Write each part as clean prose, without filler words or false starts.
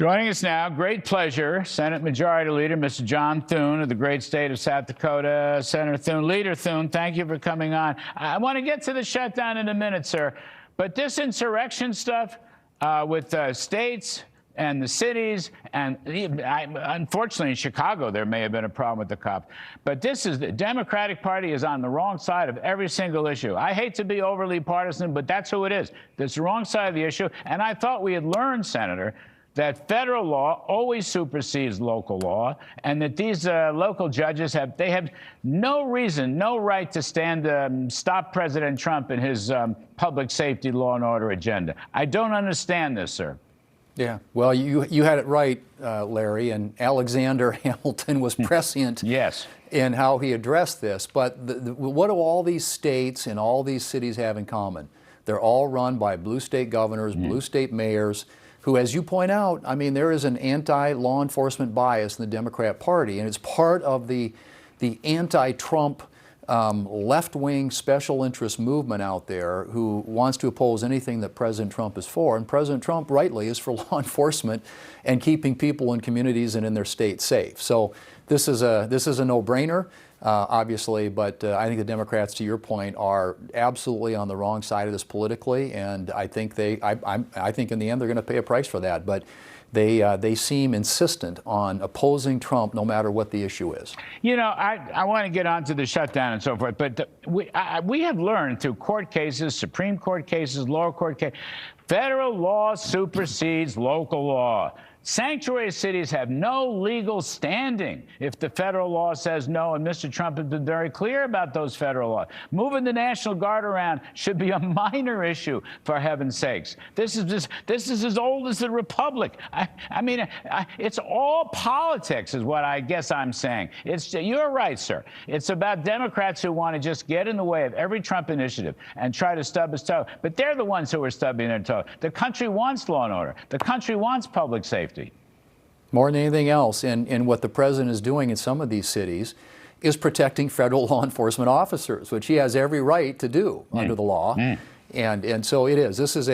Joining us now, great pleasure, Senate Majority Leader Mr. John Thune of the great state of South Dakota. Senator Thune, Leader Thune, thank you for coming on. I want to get to the shutdown in a minute, sir, but this insurrection stuff with states and the cities, and unfortunately in Chicago there may have been a problem with the cops, but the Democratic Party is on the wrong side of every single issue. I hate to be overly partisan, but that's who it is. It's the wrong side of the issue, and I thought we had learned, Senator, that federal law always supersedes local law, and that these local judges have no reason, no right to stop President Trump in his public safety, law and order agenda. I don't understand this, sir. Yeah, well, you had it right, Larry, and Alexander Hamilton was prescient yes. in how he addressed this. But what do all these states and all these cities have in common? They're all run by blue state governors, blue state mayors, who, as you point out, I mean, there is an anti-law enforcement bias in the Democrat Party, and it's part of the anti-Trump left-wing special interest movement out there who wants to oppose anything that President Trump is for. And President Trump, rightly, is for law enforcement and keeping people in communities and in their state safe. So this is a no-brainer, obviously, but I think the Democrats, to your point, are absolutely on the wrong side of this politically, and I think I think in the end they're going to pay a price for that. But they seem insistent on opposing Trump no matter what the issue is. You know, I want to get on to the shutdown and so forth, but we have learned through court cases, Supreme Court cases, lower court cases, federal law supersedes local law. Sanctuary cities have no legal standing if the federal law says no, and Mr. Trump has been very clear about those federal laws. Moving the National Guard around should be a minor issue, for heaven's sakes. This is as old as the Republic. I mean, it's all politics is what I guess I'm saying. You're right, sir. It's about Democrats who want to just get in the way of every Trump initiative and try to stub his toe. But they're the ones who are stubbing their toe. The country wants law and order. The country wants public safety. More than anything else, and what the president is doing in some of these cities is protecting federal law enforcement officers, which he has every right to do under the law. And so it is. This is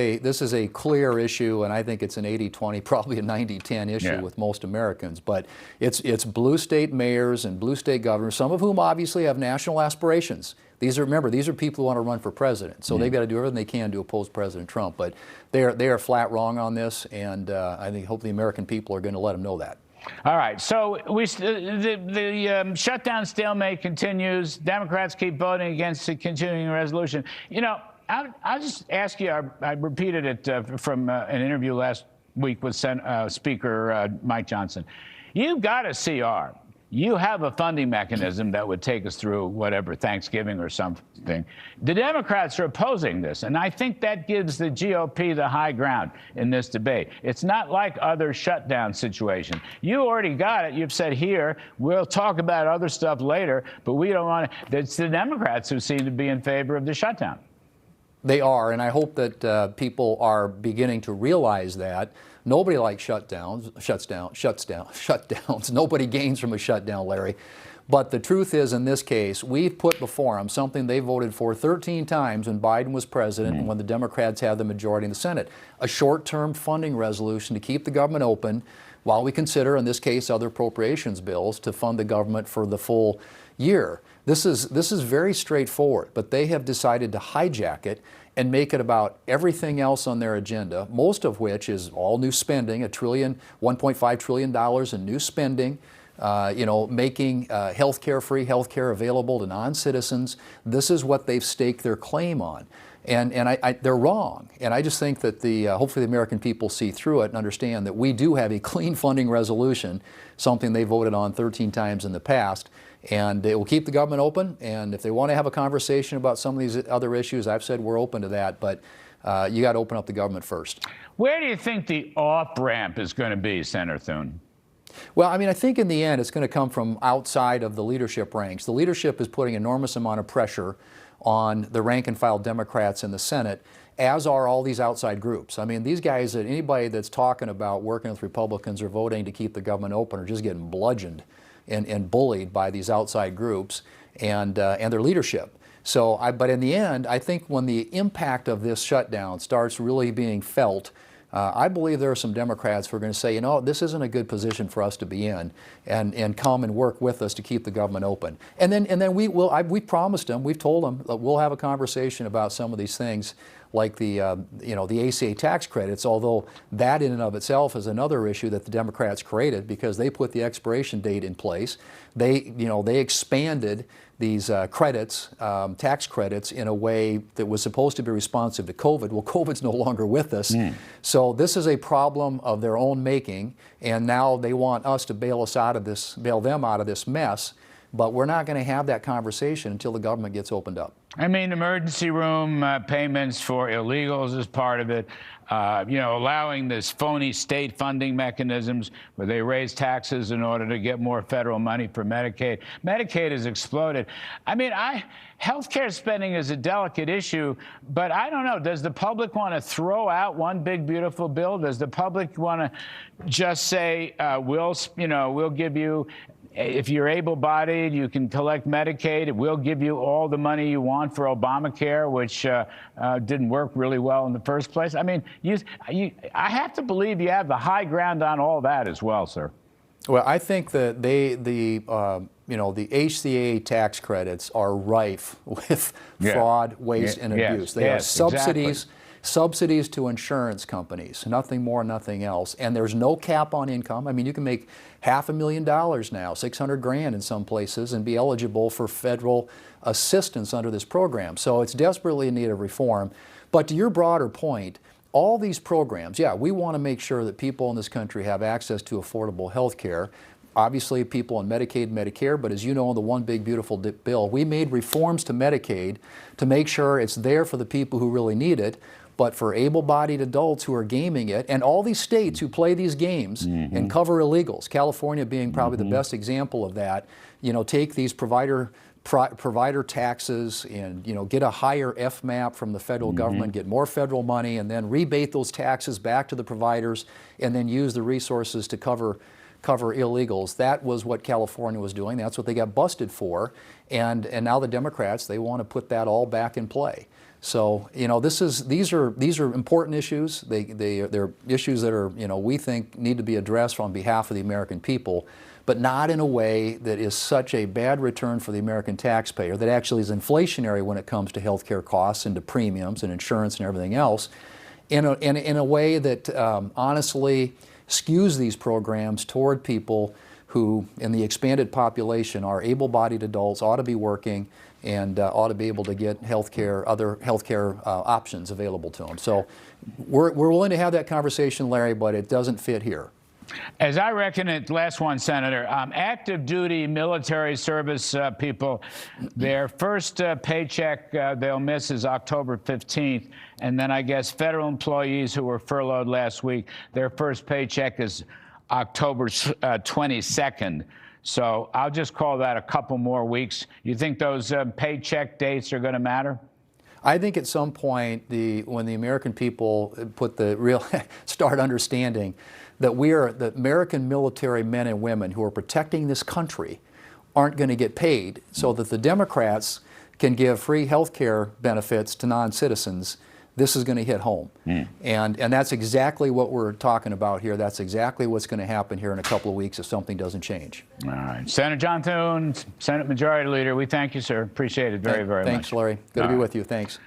a clear issue, and I think it's an 80-20, probably a 90-10 issue with most Americans. But it's blue state mayors and blue state governors, some of whom obviously have national aspirations. Remember, these are people who want to run for president, so they've got to do everything they can to oppose President Trump. But they are flat wrong on this, and I think hopefully the American people are going to let them know that. All right, so the shutdown stalemate continues. Democrats keep voting against the continuing resolution. You know, I'll just ask you, I repeated it from an interview last week with Speaker Mike Johnson. You've got a CR. You have a funding mechanism that would take us through whatever, Thanksgiving or something. The Democrats are opposing this, and I think that gives the GOP the high ground in this debate. It's not like other shutdown situations. You already got it. You've said here, we'll talk about other stuff later, but we don't want to. It's the Democrats who seem to be in favor of the shutdown. They are, and I hope that people are beginning to realize that. Nobody likes shutdowns. Nobody gains from a shutdown, Larry. But the truth is, in this case, we've put before them something they voted for 13 times when Biden was president and when the Democrats had the majority in the Senate, a short-term funding resolution to keep the government open while we consider, in this case, other appropriations bills to fund the government for the full year. This is very straightforward, but they have decided to hijack it and make it about everything else on their agenda, most of which is all new spending, $1.5 trillion in new spending, making healthcare, free healthcare available to non-citizens. This is what they've staked their claim on. And they're wrong. And I just think that hopefully the American people see through it and understand that we do have a clean funding resolution, something they voted on 13 times in the past. And it will keep the government open. And if they want to have a conversation about some of these other issues, I've said we're open to that. But you got to open up the government first. Where do you think the off-ramp is going to be, Senator Thune? Well, I mean, I think in the end it's going to come from outside of the leadership ranks. The leadership is putting enormous amount of pressure on the rank-and-file Democrats in the Senate, as are all these outside groups. I mean, these guys, anybody that's talking about working with Republicans or voting to keep the government open are just getting bludgeoned and bullied by these outside groups and their leadership. So, but in the end, I think when the impact of this shutdown starts really being felt I believe there are some Democrats who are going to say, you know, this isn't a good position for us to be in, and come and work with us to keep the government open. And then we promised them, we've told them that we'll have a conversation about some of these things, like the the ACA tax credits, although that in and of itself is another issue that the Democrats created because they put the expiration date in place. They expanded these credits, tax credits, in a way that was supposed to be responsive to COVID. Well, COVID's no longer with us. So this is a problem of their own making, and now they want us to bail them out of this mess. But we're not going to have that conversation until the government gets opened up. I mean, emergency room payments for illegals is part of it. Allowing this phony state funding mechanisms where they raise taxes in order to get more federal money for Medicaid. Medicaid has exploded. I mean, healthcare spending is a delicate issue, but I don't know. Does the public want to throw out one big, beautiful bill? Does the public want to just say, we'll give you, if you're able-bodied, you can collect Medicaid. We'll give you all the money you want for Obamacare, which didn't work really well in the first place. I mean, I have to believe you have the high ground on all that as well, sir. Well, I think that the HCA tax credits are rife with fraud, waste, and abuse. They are subsidies. Exactly. Subsidies to insurance companies, nothing more, nothing else. And there's no cap on income. I mean, you can make $500,000 now, 600 grand in some places, and be eligible for federal assistance under this program. So it's desperately in need of reform. But to your broader point, all these programs, we want to make sure that people in this country have access to affordable health care. Obviously, people on Medicaid, Medicare, but as you know, in the One Big Beautiful Bill, we made reforms to Medicaid to make sure it's there for the people who really need it, but for able-bodied adults who are gaming it, and all these states who play these games and cover illegals, California being probably the best example of that, take these provider taxes and get a higher FMAP from the federal government, get more federal money, and then rebate those taxes back to the providers, and then use the resources to cover illegals. That was what California was doing. That's what they got busted for, and now the Democrats, they want to put that all back in play. So these are important issues. They're issues that are we think need to be addressed on behalf of the American people, but not in a way that is such a bad return for the American taxpayer that actually is inflationary when it comes to health care costs and to premiums and insurance and everything else, in a way that honestly skews these programs toward people who, in the expanded population, are able-bodied adults, ought to be working, and ought to be able to get other health care options available to them. So we're willing to have that conversation, Larry, but it doesn't fit here. As I reckon it, last one, Senator, active duty military service people, their first paycheck they'll miss is October 15th. And then I guess federal employees who were furloughed last week, their first paycheck is October 22nd. So I'll just call that a couple more weeks. You think those paycheck dates are going to matter? I think at some point, when the American people start understanding that the American military men and women who are protecting this country aren't going to get paid, so that the Democrats can give free health care benefits to non-citizens, this is going to hit home. And that's exactly what we're talking about here. That's exactly what's going to happen here in a couple of weeks if something doesn't change. All right. Senator John Thune, Senate Majority Leader, we thank you, sir. Appreciate it very, very much. Thanks, Larry. Good to be with you. Thanks.